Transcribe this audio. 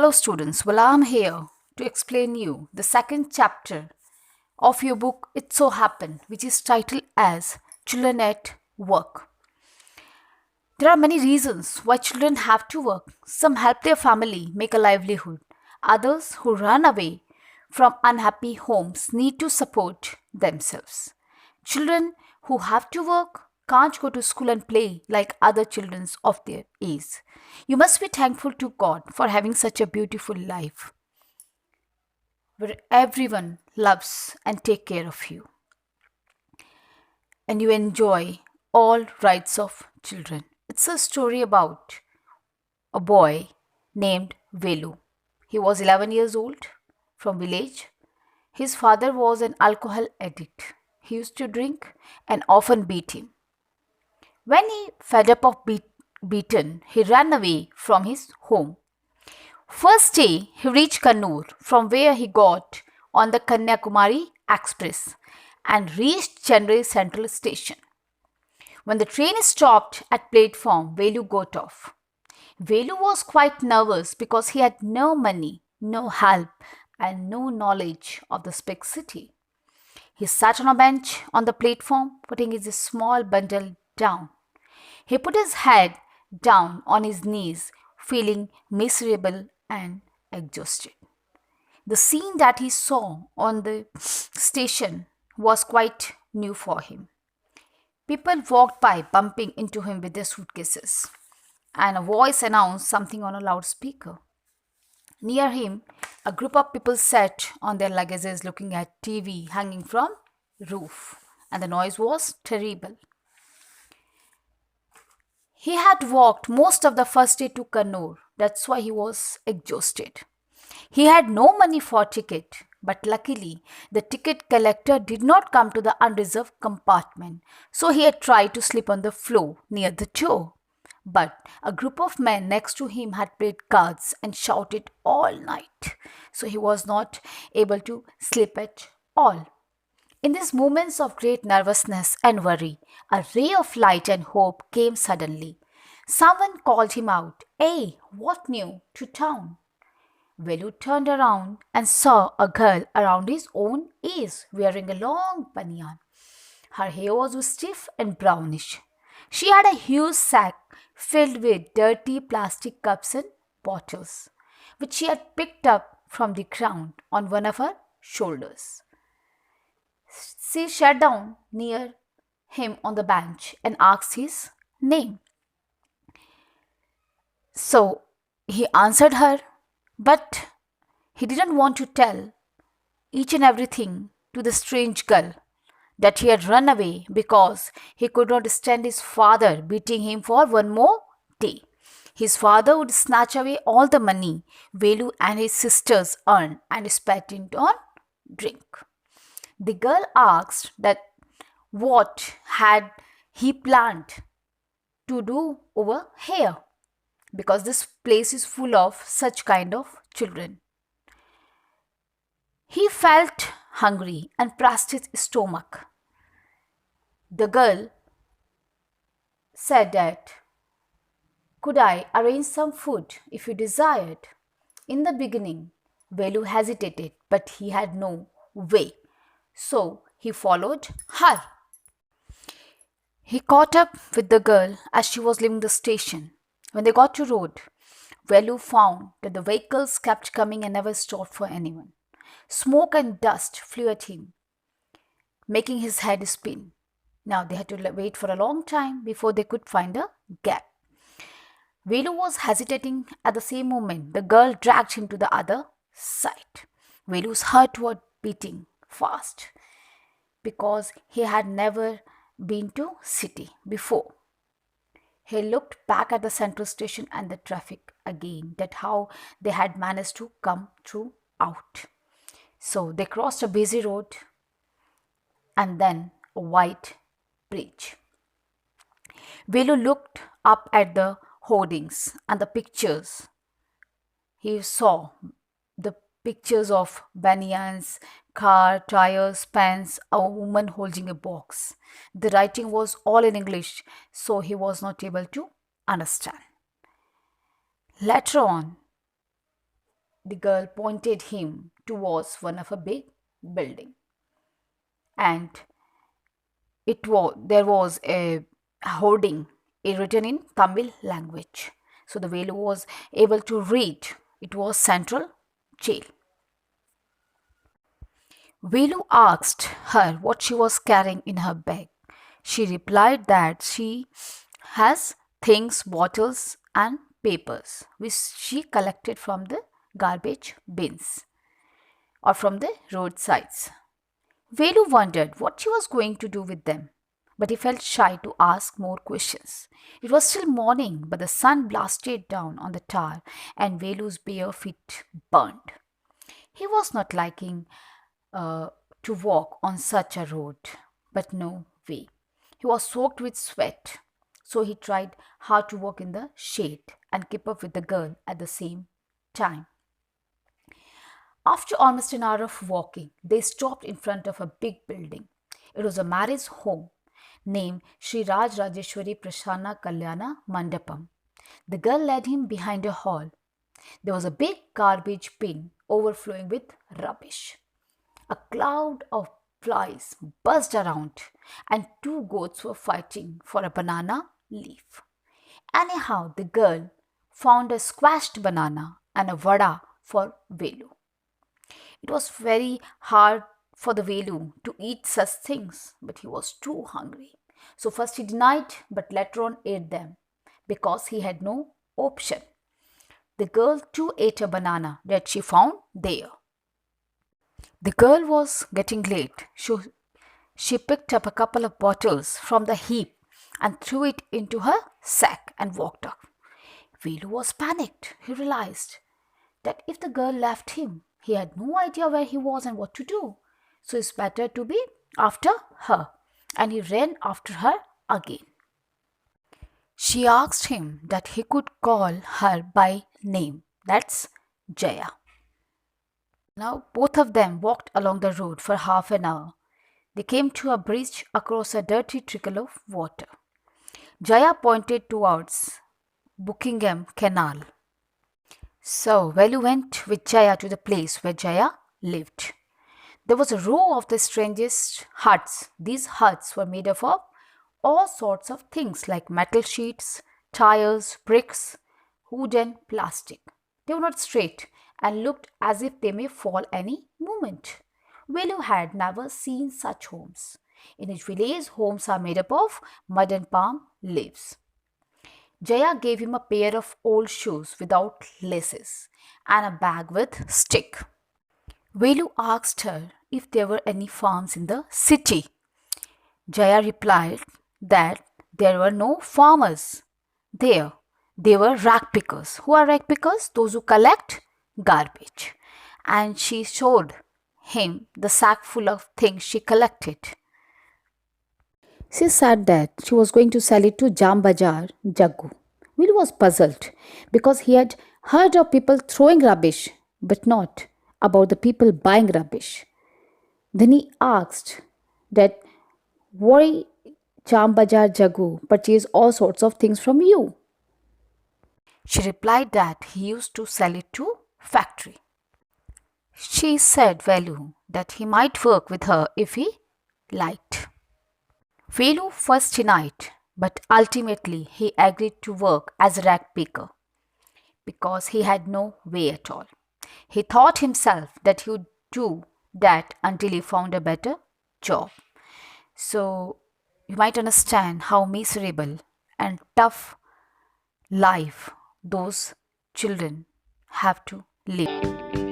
Hello students, well I'm here to explain you the second chapter of your book It So Happened, which is titled as Children at Work. There are many reasons why children have to work. Some help their family make a livelihood. Others who run away from unhappy homes need to support themselves. Children who have to work can't go to school and play like other children of their age. You must be thankful to God for having such a beautiful life where everyone loves and take care of you and you enjoy all rights of children. It's a story about a boy named Velu. He was 11 years old from village. His father was an alcohol addict. He used to drink and often beat him. When he fed up of beaten, he ran away from his home. First day, he reached Kannur, from where he got on the Kanyakumari Express and reached Chennai Central Station. When the train stopped at platform, Velu got off. Velu was quite nervous because he had no money, no help, and no knowledge of this big city. He sat on a bench on the platform, putting his small bundle down. He put his head down on his knees, feeling miserable and exhausted. The scene that he saw on the station was quite new for him. People walked by, bumping into him with their suitcases, and a voice announced something on a loudspeaker. Near him, a group of people sat on their luggages looking at TV hanging from roof, and the noise was terrible. He had walked most of the first day to Kannur. That's why he was exhausted. He had no money for ticket, but luckily the ticket collector did not come to the unreserved compartment, so he had tried to sleep on the floor near the door. But a group of men next to him had played cards and shouted all night, so he was not able to sleep at all. In these moments of great nervousness and worry, a ray of light and hope came suddenly. Someone called him out, "Hey, what new to town?" Velu turned around and saw a girl around his own age wearing a long banyan. Her hair was stiff and brownish. She had a huge sack filled with dirty plastic cups and bottles, which she had picked up from the ground on one of her shoulders. She sat down near him on the bench and asked his name. So he answered her, but he didn't want to tell each and everything to the strange girl that he had run away because he could not stand his father beating him for one more day. His father would snatch away all the money Velu and his sisters earned and spent it on drink. The girl asked that what had he planned to do over here, because this place is full of such kind of children. He felt hungry and pressed his stomach. The girl said that, "Could I arrange some food if you desired?" In the beginning, Velu hesitated, but he had no way. So he followed her. He caught up with the girl as she was leaving the station. When they got to road, Velu found that the vehicles kept coming and never stopped for anyone. Smoke and dust flew at him, making his head spin. Now they had to wait for a long time before they could find a gap. Velu was hesitating. At the same moment, the girl dragged him to the other side. Velu's heart was beating fast because he had never been to city before. He looked back at the central station and the traffic again, that how they had managed to come through out. So they crossed a busy road and then a white bridge. Velu looked up at the hoardings and the pictures. He saw the pictures of banyans, car, tires, pens, a woman holding a box. The writing was all in English, so he was not able to understand. Later on, the girl pointed him towards one of a big building, and there was a hoarding, written in Tamil language. So the Velu was able to read. It was Central Jail. Velu asked her what she was carrying in her bag. She replied that she has things, bottles, and papers which she collected from the garbage bins or from the roadsides. Velu wondered what she was going to do with them, but he felt shy to ask more questions. It was still morning, but the sun blasted down on the tar and Velu's bare feet burned. He was not liking uh, to walk on such a road, but no way. He was soaked with sweat, so he tried hard to walk in the shade and keep up with the girl at the same time. After almost an hour of walking, they stopped in front of a big building. It was a marriage home named Sri Raj Rajeshwari Prasanna Kalyana Mandapam. The girl led him behind a hall. There was a big garbage bin overflowing with rubbish. A cloud of flies buzzed around, and two goats were fighting for a banana leaf. Anyhow, the girl found a squashed banana and a vada for Velu. It was very hard for the Velu to eat such things, but he was too hungry. So first he denied, but later on ate them because he had no option. The girl too ate a banana that she found there. The girl was getting late, so she picked up a couple of bottles from the heap and threw it into her sack and walked off. Velu was panicked. He realized that if the girl left him, he had no idea where he was and what to do. So it's better to be after her. And he ran after her again. She asked him that he could call her by name. That's Jaya. Now both of them walked along the road for half an hour. They came to a bridge across a dirty trickle of water. Jaya pointed towards Buckingham Canal. So Velu went with Jaya to the place where Jaya lived. There was a row of the strangest huts. These huts were made up of all sorts of things like metal sheets, tires, bricks, wood, and plastic. They were not straight and looked as if they may fall any moment. Velu had never seen such homes. In his village, homes are made up of mud and palm leaves. Jaya gave him a pair of old shoes without laces and a bag with stick. Velu asked her if there were any farms in the city. Jaya replied that there were no farmers there. They were rag pickers. Who are rag pickers? Those who collect garbage. And she showed him the sack full of things she collected. She said that she was going to sell it to Jam Bajar Jaggu. Will was puzzled because he had heard of people throwing rubbish, but not about the people buying rubbish. Then he asked that why Jam Bajar Jaggu purchase all sorts of things from you. She replied that he used to sell it to factory. She said Velu that he might work with her if he liked. Velu first denied, but ultimately he agreed to work as a rag picker because he had no way at all. He thought himself that he would do that until he found a better job. So you might understand how miserable and tough life those children have to live.